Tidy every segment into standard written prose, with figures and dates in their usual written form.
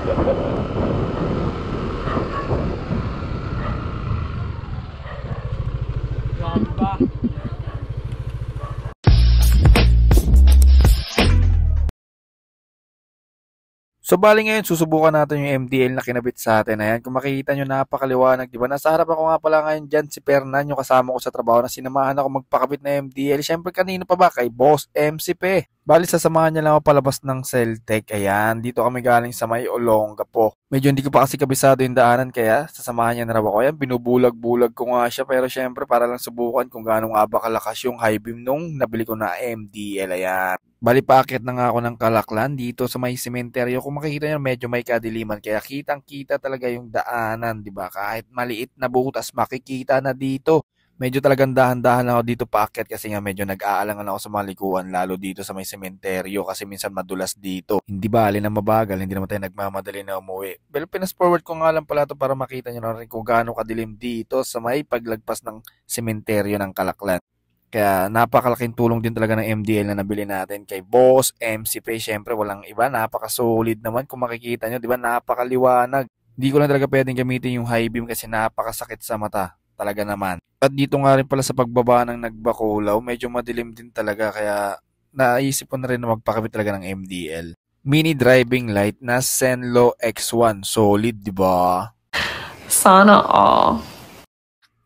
Grabe ba? So bali ngayon susubukan natin yung MDL na kinabit sa atin. Ayan, kung makikita nyo napakaliwanag, di ba? Nasa harap ako nga pala ngayon dyan si Fernan, yung kasama ko sa trabaho na sinamahan ako magpakabit na MDL. Siyempre kanino pa ba? Kay Boss MCP. Bali sasamahan niya lang ako palabas ng Celtec. Ayan, dito kami galing sa may Olongapo. Medyo hindi ko pa kasi kabisado yung daanan kaya sasamahan niya na raw ako. Ayan, binubulag-bulag ko nga siya pero siyempre para lang subukan kung gaano nga ba kalakas yung high beam nung nabili ko na MDL. Ayan. Bali paakyat na nga ako ng Kalaklan dito sa may sementeryo. Kung makikita nyo medyo may kadiliman kaya kitang-kita talaga yung daanan, 'di ba? Kahit maliit na butas makikita na dito. Medyo talagang dahan-dahan ako dito paakyat kasi nga medyo nag-aalangan ako sa malikuan lalo dito sa may sementeryo kasi minsan madulas dito. Hindi bali na mabagal, hindi naman tayo nagmamadali na umuwi. Pero pinas forward ko nga lang pala to para makita nyo na rin kung gaano kadilim dito sa may paglagpas ng sementeryo ng Kalaklan. Kaya napakalaking tulong din talaga ng MDL na nabili natin kay Boss MCP. Siyempre walang iba, napaka-solid naman kung makikita nyo, di ba? Napakaliwanag. Hindi ko lang talaga pwedeng gamitin yung high beam kasi napakasakit sa mata. Talaga naman. At dito nga rin pala sa pagbaba ng Nagbakulaw, medyo madilim din talaga kaya naisip ko na rin na magpakabit talaga ng MDL. Mini driving light na Senlo X1. Solid, di ba? Sana all.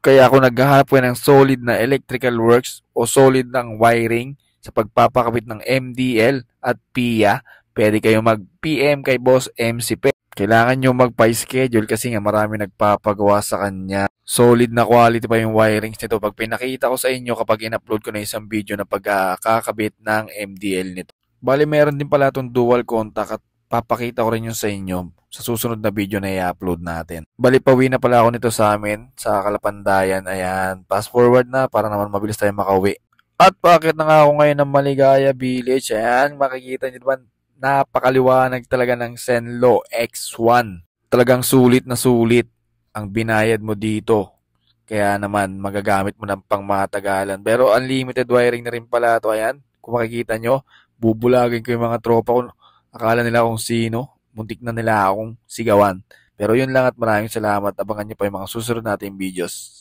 Kaya ako naghahanap ko ng solid na electrical works o solid ng wiring sa pagpapakabit ng MDL at PIA, pwede kayo mag-PM kay Boss MCP. Kailangan nyo magpa-schedule kasi nga marami nagpapagawa sa kanya. Solid na quality pa yung wirings nito. Pag pinakita ko sa inyo kapag in-upload ko na isang video na pagkakabit ng MDL nito. Bali meron din pala itong dual contact at papakita ko rin yun sa inyo sa susunod na video na i-upload natin. Bali pauwi na pala ako nito sa amin, sa Kalapandayan. Ayan, fast forward na para naman mabilis tayo makauwi. At paakyat na nga ako ngayon ng Maligaya Village. Ayan, makikita nyo naman, napakaliwanag talaga ng Senlo X1. Talagang sulit na sulit ang binayad mo dito. Kaya naman magagamit mo ng pangmatagalan. Pero unlimited wiring na rin pala ito. Ayan, kung makikita nyo, bubulagin ko yung mga tropa ko. Akala nila kung sino, muntik na nila akong sigawan. Pero yun lang at maraming salamat. Abangan nyo pa yung mga susunod nating videos.